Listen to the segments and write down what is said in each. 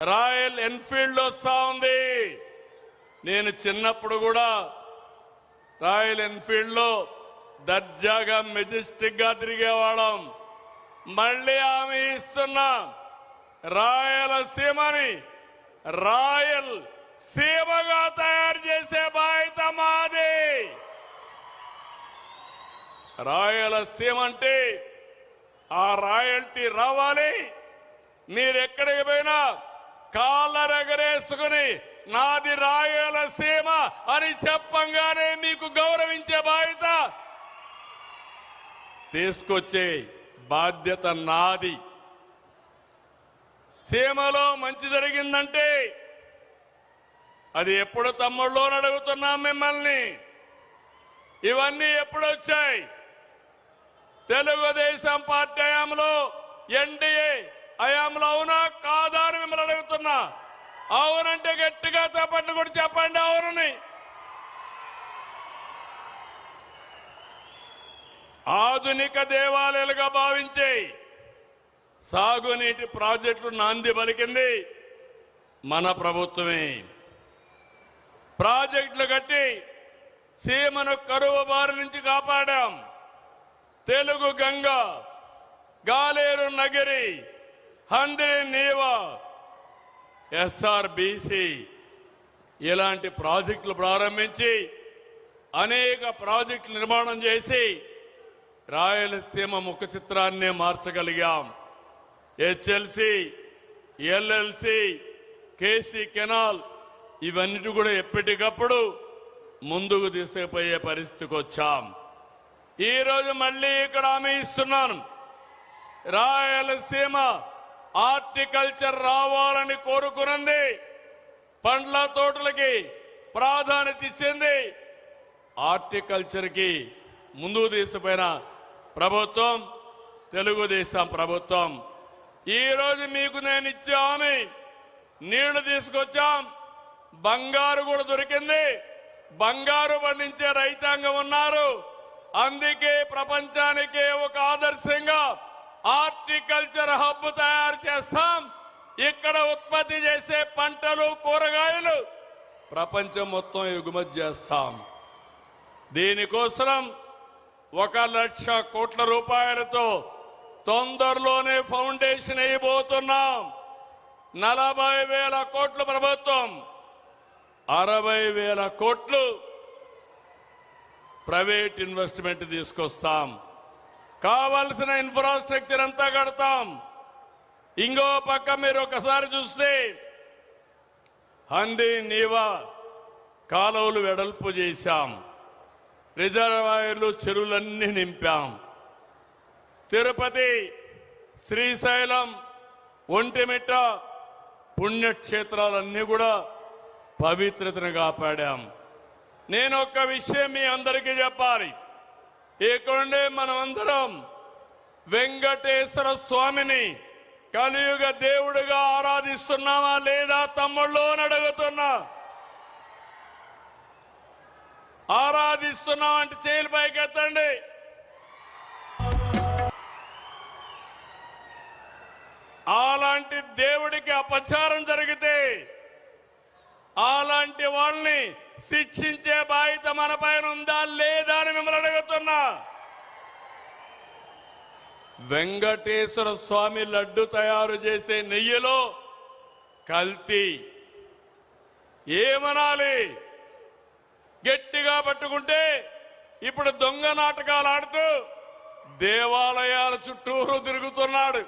Royal Enfield వస్తా ఉంది. నేను చిన్నప్పుడు కూడా రాయల్ ఎన్ఫీల్డ్ లో దర్జాగా మెజెస్టిక్ గా తిరిగేవాళ్ళం. మళ్ళీ ఆమె ఇస్తున్నా రాయలసీమని రాయల్ సీమగా తయారు చేసే బాధ్యత మాది. రాయలసీమ అంటే ఆ రాయల్టీ రావాలి. మీరెక్కడికి పోయినా కాళ్ళరెగరేసుకుని నాది రాయలసీమ అని చెప్పంగానే మీకు గౌరవించే బాధ్యత తీసుకొచ్చే బాధ్యత నాది. సీమలో మంచి జరిగిందంటే అది ఎప్పుడు తమ్ముళ్ళు అడుగుతున్నాం మిమ్మల్ని. ఇవన్నీ ఎప్పుడు వచ్చాయి? తెలుగుదేశం పార్టీ హయాంలో, ఎన్డీఏ హయాంలో అవునా కాదా అని మిమ్మల్ని అడుగుతున్నా. అవునంటే గట్టిగా చప్పట్లు కూడా చెప్పండి అవునని. ఆధునిక దేవాలయాలుగా భావించే సాగునీటి ప్రాజెక్టులు నాంది పలికింది మన ప్రభుత్వమే. ప్రాజెక్టులు కట్టి సీమను కరువు బారి నుంచి కాపాడాం. తెలుగు గంగ, గాలేరు నగిరి, హంద్రి నీవా, ఎస్ఆర్బీసీ ఇలాంటి ప్రాజెక్టులు ప్రారంభించి అనేక ప్రాజెక్టులు నిర్మాణం చేసి రాయలసీమ ముఖ చిత్రాన్ని మార్చగలిగాం. హెచ్ఎల్సి, ఎల్ఎల్సి, కేసీ కెనాల్ ఇవన్నీ కూడా ఎప్పటికప్పుడు ముందుకు తీసుకుపోయే పరిస్థితికి వచ్చాం. ఈరోజు మళ్ళీ ఇక్కడ హామీ ఇస్తున్నాను. రాయలసీమ హార్టికల్చర్ రావాలని కోరుకున్నది. పండ్ల తోటలకి ప్రాధాన్యత ఇచ్చింది. హార్టికల్చర్ కి ముందుకు తీసుకుపోయిన ప్రభుత్వం తెలుగుదేశం ప్రభుత్వం. ఈ రోజు మీకు నేను ఇచ్చే హామీ, నీళ్లు తీసుకొచ్చాం, బంగారు కూడా దొరికింది. బంగారు పండించే రైతాంగం ఉన్నారు. అందుకే ప్రపంచానికి ఒక ఆదర్శంగా హార్టికల్చర్ హబ్ తయారు చేస్తాం. ఇక్కడ ఉత్పత్తి చేసే పంటలు, కూరగాయలు ప్రపంచం మొత్తం ఎగుమతి చేస్తాం. దీనికోసం 1,00,000 కోట్ల రూపాయలతో తొందరలోనే ఫౌండేషన్ వేయబోతున్నాం. 40,000 కోట్లు ప్రభుత్వం, 60,000 కోట్లు ప్రైవేట్ ఇన్వెస్ట్మెంట్ తీసుకొస్తాం. కావలసిన ఇన్ఫ్రాస్ట్రక్చర్ అంతా కడతాం. ఇంకో పక్క మీరు ఒకసారి చూస్తే హంది నీవా కాలువలు వెడల్పు చేశాం. రిజర్వాయర్లు, చెరువులన్నీ నింపాం. తిరుపతి, శ్రీశైలం, ఒంటిమిట్ట పుణ్యక్షేత్రాలన్నీ కూడా పవిత్రతను కాపాడాం. నేను ఒక్క విషయం మీ అందరికీ చెప్పాలి. ఇక్కడుండే మనమందరం వెంకటేశ్వర స్వామిని కలియుగ దేవుడిగా ఆరాధిస్తున్నామా లేదా తమ్ముళ్ళు అని అడుగుతున్నా. ఆరాధిస్తున్నాం అంటే చేతులు పైకెత్తండి. అలాంటి దేవుడికి అపచారం జరిగితే అలాంటి వాళ్ళని శిక్షించే బాధ్యత మన పైన ఉందా లేదా అని మిమ్మల్ని అడుగుతున్నా. వెంకటేశ్వర స్వామి లడ్డు తయారు చేసే నెయ్యిలో కల్తీ ఏమనాలి? గట్టిగా పట్టుకుంటే ఇప్పుడు దొంగ నాటకాలు ఆడుతూ దేవాలయాల చుట్టూరు తిరుగుతున్నాడు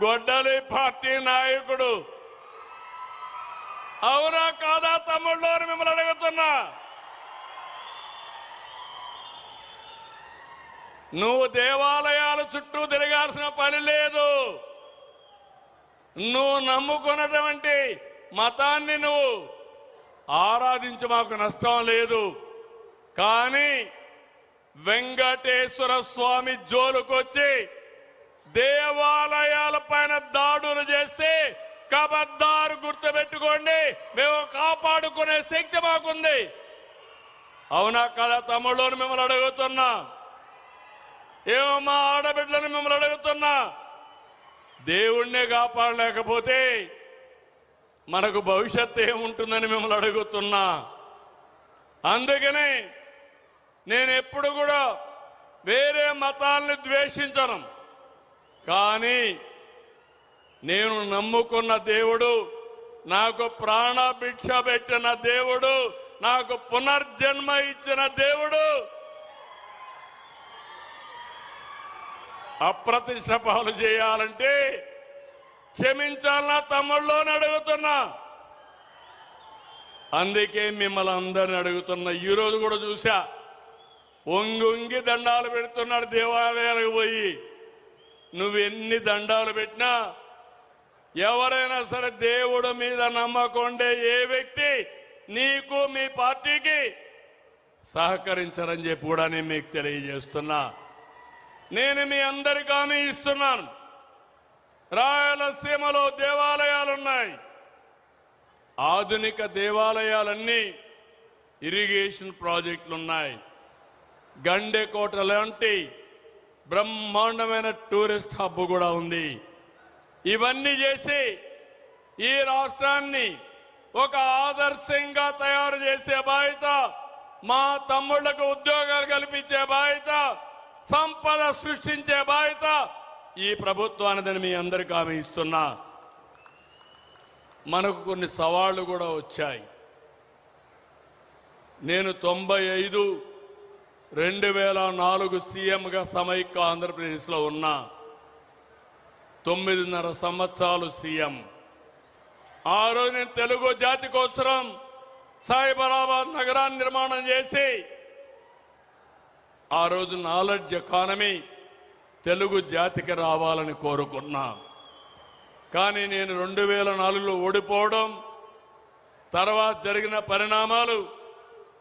గొడ్డలి పార్టీ నాయకుడు. అవునా కాదా తమ్ముళ్ళు అని మిమ్మల్ని అడుగుతున్నా. నువ్వు దేవాలయాల చుట్టూ తిరగాల్సిన పని లేదు. నువ్వు నమ్ముకున్నటువంటి మతాన్ని నువ్వు ఆరాధించు, మాకు నష్టం లేదు. కానీ వెంకటేశ్వర స్వామి జోలుకొచ్చి దేవాలయాల పైన దాడులు చేస్తే కబద్దారు గుర్తుపెట్టుకోండి, మేము కాపాడుకునే శక్తి మాకుంది. అవునా కదా తమ్ముళ్ళు మిమ్మల్ని అడుగుతున్నా. ఏమో మా ఆడబిడ్డలను మిమ్మల్ని అడుగుతున్నా. దేవుణ్ణి కాపాడలేకపోతే మనకు భవిష్యత్తు ఏముంటుందని మిమ్మల్ని అడుగుతున్నా. అందుకని నేను ఎప్పుడు కూడా వేరే మతాల్ని ద్వేషించను. కానీ నేను నమ్ముకున్న దేవుడు, నాకు ప్రాణభిక్ష పెట్టిన దేవుడు, నాకు పునర్జన్మ ఇచ్చిన దేవుడు అప్రతిష్ట పాలు చేయాలంటే క్షమించాలన్నా తమ్ముళ్ళు అని అడుగుతున్నా. అందుకే మిమ్మల్ని అందరిని అడుగుతున్నా. ఈరోజు కూడా చూసా, ఒంగి దండాలు పెడుతున్నాడు దేవాలయాలకు పోయి. నువ్వు ఎన్ని దండాలు పెట్టినా ఎవరైనా సరే దేవుడు మీద నమ్మకం ఉండే ఏ వ్యక్తి నీకు మీ పార్టీకి సహకరించరని చెప్పి కూడా నేను మీకు తెలియజేస్తున్నా. నేను మీ అందరికీ హామీ ఇస్తున్నాను. రాయలసీమలో దేవాలయాలున్నాయి. ఆధునిక దేవాలయాలన్నీ ఇరిగేషన్ ప్రాజెక్టులున్నాయి. గండెకోట లాంటి బ్రహ్మాండమైన టూరిస్ట్ హబ్ కూడా ఉంది. ఇవన్నీ చేసి ఈ రాష్ట్రాన్ని ఒక ఆదర్శంగా తయారు చేసే బాధ్యత, మా తమ్ముళ్లకు ఉద్యోగాలు కల్పించే బాధ్యత, సంపద సృష్టించే బాధ్యత ఈ ప్రభుత్వానిదని మీ అందరికీ హామీ ఇస్తున్నా. మనకు కొన్ని సవాళ్లు కూడా వచ్చాయి. నేను 95, 2004 సీఎంగా సమైక్య ఆంధ్రప్రదేశ్లో ఉన్నా. 9.5 సంవత్సరాలు సీఎం. ఆ రోజు నేను తెలుగు జాతి కోసం సైబరాబాద్ నగరాన్ని నిర్మాణం చేసి, ఆ రోజు నాలెడ్జ్ ఎకానమీ తెలుగు జాతికి రావాలని కోరుకున్నా. కానీ నేను 2004లో ఓడిపోవడం, తర్వాత జరిగిన పరిణామాలు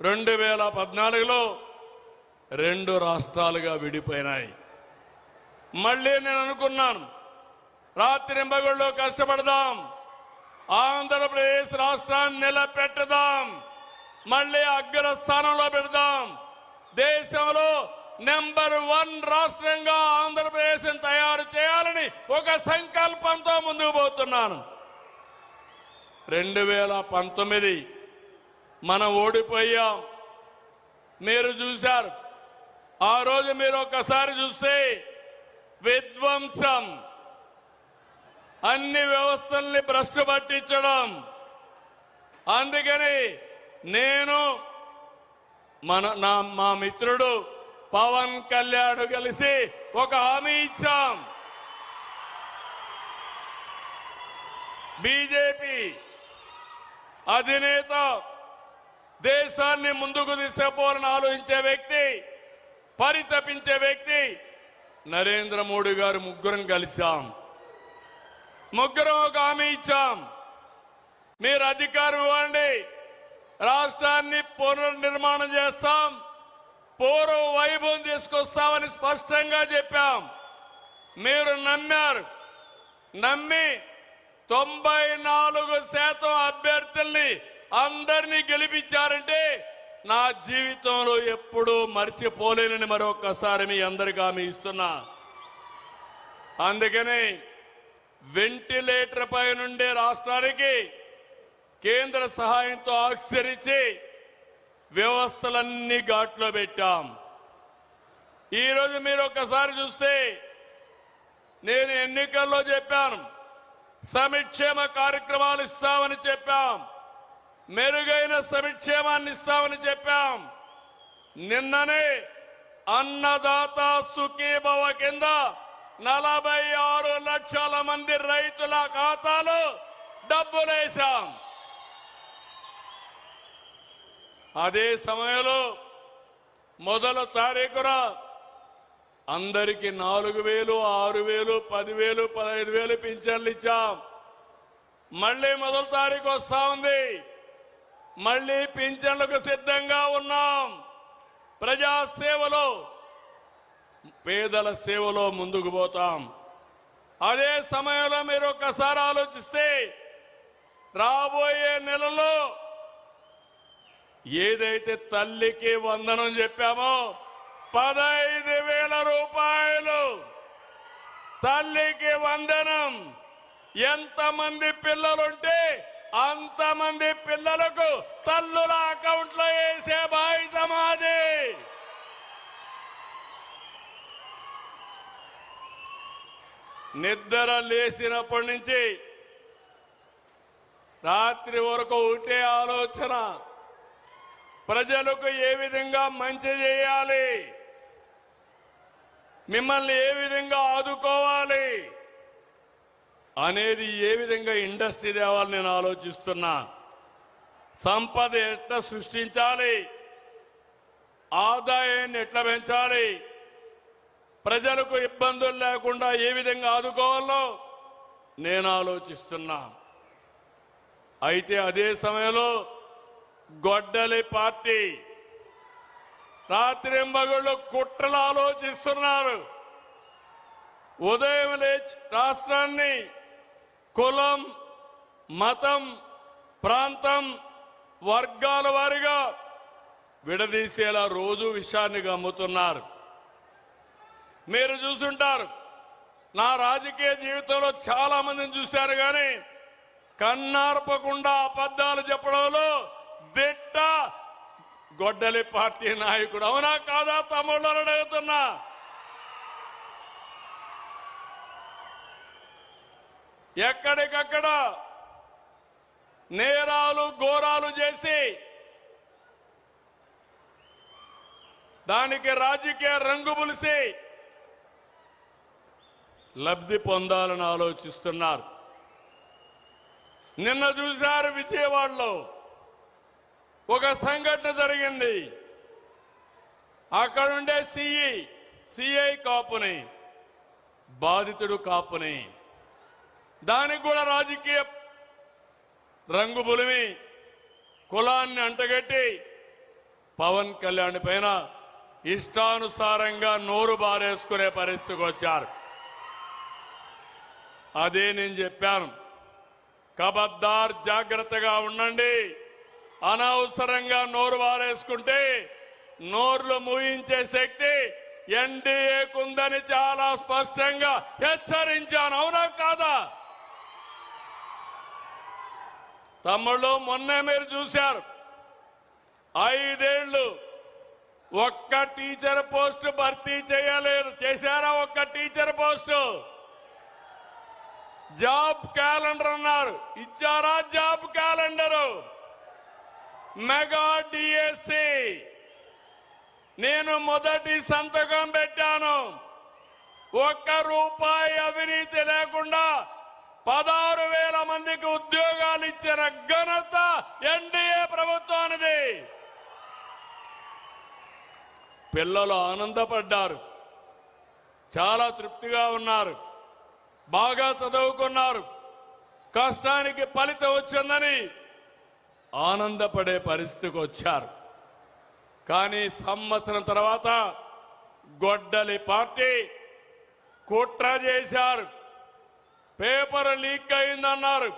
2014లో 2 రాష్ట్రాలుగా విడిపోయినాయి. మళ్ళీ నేను అనుకున్నాను, రాత్రింబగళ్ళు కష్టపడదాం, ఆంధ్రప్రదేశ్ రాష్ట్రాన్ని నిలబెట్టదాం, మళ్ళీ అగ్రస్థానంలో పెడదాం, దేశంలో నెంబర్ 1 రాష్ట్రంగా ఆంధ్రప్రదేశ్ తయారు చేయాలని ఒక సంకల్పంతో ముందుకు పోతున్నాను. 2019 మనం ఓడిపోయాం. మీరు చూశారు. ఆ రోజు మీరు ఒక్కసారి చూస్తే విధ్వంసం, అన్ని వ్యవస్థల్ని భ్రష్టు పట్టించడం. అందుకని నేను మా మిత్రుడు పవన్ కళ్యాణ్ కలిసి ఒక హామీ ఇచ్చాం. బీజేపీ అధినేత దేశాన్ని ముందుకు తీసుకుపోవాలని ఆలోచించే వ్యక్తి, పరితపించే వ్యక్తి నరేంద్ర మోడీ గారు. ముగ్గురం కలిశాం. ముగ్గురం ఒక హామీ ఇచ్చాం. మీరు అధికారం ఇవ్వండి, రాష్ట్రాన్ని పునర్నిర్మాణం చేస్తాం, పూర్వ వైభవం తీసుకొస్తామని స్పష్టంగా చెప్పాం. మీరు నమ్మారు. నమ్మి 94% అభ్యర్థుల్ని అందరినీ గెలిపించారంటే నా జీవితంలో ఎప్పుడూ మర్చిపోలేనని మరొకసారి మీ అందరికీ హామీ ఇస్తున్నా. అందుకని వెంటిలేటర్ పై నుండే రాష్ట్రానికి కేంద్ర సహాయంతో ఆక్సిజన్ ఇచ్చి వ్యవస్థలన్నీ ఘాట్లో పెట్టాం. ఈరోజు మీరు ఒక్కసారి చూస్తే, నేను ఎన్నికల్లో చెప్పాను, సంక్షేమ కార్యక్రమాలు ఇస్తామని చెప్పాం, మెరుగైన సంక్షేమాన్ని ఇస్తామని చెప్పాం. నిన్ననే అన్నదాత సుఖీభవ కింద 46 లక్షల మంది రైతుల ఖాతాలో డబ్బులేశాం. అదే సమయంలో మొదటి తారీఖున అందరికీ 4,000, 6,000, 10,000, 15,000 పింఛన్లు ఇచ్చాం. మళ్లీ మొదటి తారీఖు వస్తా ఉంది. మళ్లీ పింఛన్లకు సిద్ధంగా ఉన్నాం. ప్రజాసేవలో, పేదల సేవలో ముందుకు పోతాం. అదే సమయంలో మీరు ఒక్కసారి ఆలోచిస్తే, రాబోయే నెలలో ఏదైతే తల్లికి వందనం చెప్పామో 15,000 రూపాయలు తల్లికి వందనం. ఎంతమంది పిల్లలుంటే అంతమంది పిల్లలకు తల్లుల అకౌంట్లో వేసే బాధ్యత మాది. నిద్ర లేచినప్పటి నుంచి రాత్రి వరకు ఒకటే ఆలోచన, ప్రజలకు ఏ విధంగా మంచి చేయాలి, మిమ్మల్ని ఏ విధంగా ఆదుకోవాలి అనేది, ఏ విధంగా ఇండస్ట్రీ తేవాలని నేను ఆలోచిస్తున్నా. సంపద ఎట్లా సృష్టించాలి, ఆదాయాన్ని ఎట్లా పెంచాలి, ప్రజలకు ఇబ్బందులు లేకుండా ఏ విధంగా ఆదుకోవాలో నేను ఆలోచిస్తున్నా. అయితే అదే సమయంలో గొడ్డలి పార్టీ రాత్రింబగళ్ళు కుట్రలు ఆలోచిస్తున్నారు. ఉదయం లేచి రాష్ట్రాన్ని కులం, మతం, ప్రాంతం, వర్గాల వారిగా విడదీసేలా రోజు విషయాన్ని గమ్ముతున్నారు. మీరు చూసుంటారు, నా రాజకీయ జీవితంలో చాలా మందిని చూశారు, కానీ కన్నార్పకుండా అబద్ధాలు చెప్పడంలో దిట్ట గొడ్డలి పార్టీ నాయకుడు. అవునా కాదా తమ్ముళ్ళని అడుగుతున్నా. ఎక్కడికక్కడ నేరాలు ఘోరాలు చేసి దానికి రాజకీయ రంగు పులిసి లబ్ధి పొందాలని ఆలోచిస్తున్నారు. నిన్న చూశారు విజయవాడలో ఒక సంఘటన జరిగింది. అక్కడుండే సిఐ కాపుని, బాధితుడు కాపుని, దానికి కూడా రాజకీయ రంగు బులిమి కులాన్ని అంటగట్టి పవన్ కళ్యాణ్ పైన ఇష్టానుసారంగా నోరు బారేసుకునే పరిస్థితికి వచ్చారు. అదే నేను చెప్పాను, ఖబర్దార్ జాగ్రత్తగా ఉండండి. అనవసరంగా నోరు బారేసుకుంటే నోర్లు మూయించే శక్తి ఎన్డీఏకుందని చాలా స్పష్టంగా హెచ్చరించాను. అవునా కాదా తమ్ముళ్ళు? మొన్నే మీరు చూశారు, 5 ఏళ్లు ఒక్క టీచర్ పోస్టు భర్తీ చేయలేరు. చేశారా ఒక్క టీచర్ పోస్టు? జాబ్ క్యాలెండర్ అన్నారు, ఇచ్చారా జాబ్ క్యాలెండరు? మెగా డిఎస్సి నేను మొదటి సంతకం పెట్టాను. ₹1 అవినీతి లేకుండా 16,000 మందికి ఉద్యోగాలు ఇచ్చిన ఘనత ఎన్డీఏ ప్రభుత్వానిది. పిల్లలు ఆనందపడ్డారు, చాలా తృప్తిగా ఉన్నారు, బాగా చదువుకున్నారు, కష్టానికి ఫలితం వచ్చిందని ఆనందపడే పరిస్థితికి వచ్చారు. కానీ సంవత్సరం తర్వాత గొడ్డలి పార్టీ కుట్ర చేశారు. పేపర్ లీక్ అయిందన్నారు.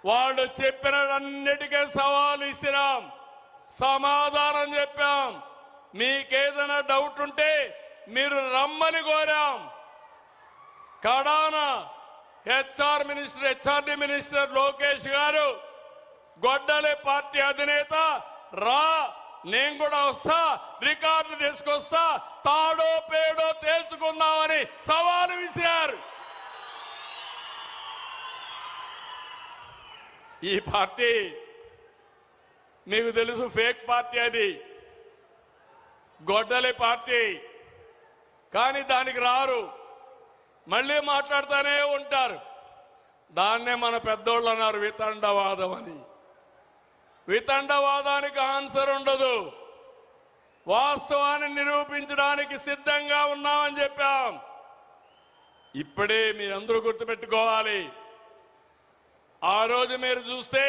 వాళ్ళు చెప్పినన్నిటికీ సవాల్ ఇచ్చినాం, సమాధానం చెప్పాం. మీకేదైనా డౌట్ ఉంటే మీరు రమ్మని కోరాం. కడాన హెచ్ఆర్డీ మినిస్టర్ లోకేష్ గారు, గొడ్డలి పార్టీ అధినేత, రా నేను కూడా వస్తా, రికార్డులు తీసుకొస్తా, తాడో పేడో తేల్చుకుందామని సవాలు విసిరారు. ఈ పార్టీ మీకు తెలుసు, ఫేక్ పార్టీ అది, గొడ్డలి పార్టీ. కానీ దానికి రారు, మళ్ళీ మాట్లాడుతూనే ఉంటారు. దాన్నే మన పెద్దోళ్ళు అన్నారు వితండవాదం అని. వితండవాదానికి ఆన్సర్ ఉండదు. వాస్తవాన్ని నిరూపించడానికి సిద్ధంగా ఉన్నామని చెప్పాం. ఇప్పుడే మీరందరూ గుర్తుపెట్టుకోవాలి, ఆ రోజు మీరు చూస్తే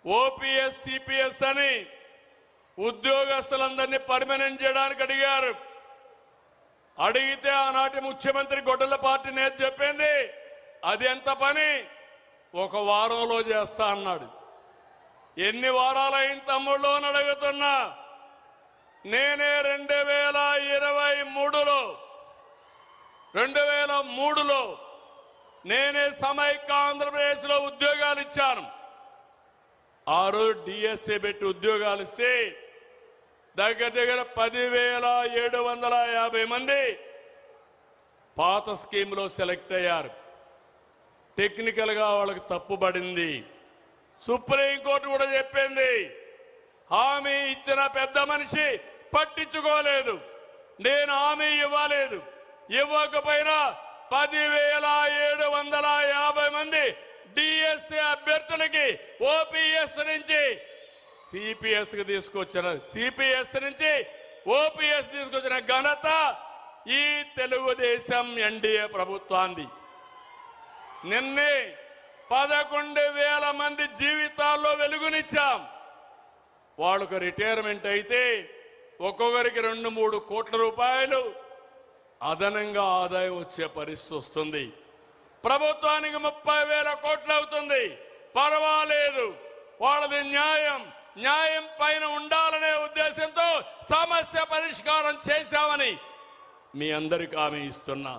ఓపీఎస్ సిపిఎస్ అని ఉద్యోగస్తులందరినీ పర్మనెంట్ చేయడానికి అడిగారు. అడిగితే ఆనాటి ముఖ్యమంత్రి గొడ్డల పార్టీ నేత చెప్పింది, అది ఎంత పని, 1 వారంలో చేస్తా అన్నాడు. ఎన్ని వారాలైన తమ్ముళ్ళు అని అడుగుతున్నా. నేనే 2023లో నేనే సమైక్య ఆంధ్రప్రదేశ్లో ఉద్యోగాలు ఇచ్చాను. ఆ రోజు డిఎస్ఏ పెట్టి ఉద్యోగాలు ఇస్తే దగ్గర దగ్గర 10,750 మంది పాత స్కీమ్లో సెలెక్ట్ అయ్యారు. టెక్నికల్ గా వాళ్ళకి తప్పుబడింది. సుప్రీంకోర్టు కూడా చెప్పింది, హామీ ఇచ్చిన పెద్ద మనిషి పట్టించుకోలేదు. నేను హామీ ఇవ్వలేదు, ఇవ్వకపోయినా 10,750 మంది డిఎస్సీ అభ్యర్థులకి ఓపీఎస్ నుంచి సిపిఎస్ కి తీసుకొచ్చిన, సిపిఎస్ నుంచి ఓపీఎస్ తీసుకొచ్చిన ఘనత ఈ తెలుగుదేశం ఎన్డీఏ ప్రభుత్వాన్ని. నిన్నే 11,000 మంది జీవితాల్లో వెలుగునిచ్చాం. వాళ్ళకు రిటైర్మెంట్ అయితే ఒక్కొక్కరికి 2-3 కోట్ల రూపాయలు అదనంగా ఆదాయం వచ్చే పరిస్థితి వస్తుంది. ప్రభుత్వానికి 30,000 కోట్లు అవుతుంది. పర్వాలేదు, వాళ్ళది న్యాయం. న్యాయం పైన ఉండాలనే ఉద్దేశంతో సమస్య పరిష్కారం చేశామని మీ అందరికీ హామీ ఇస్తున్నా.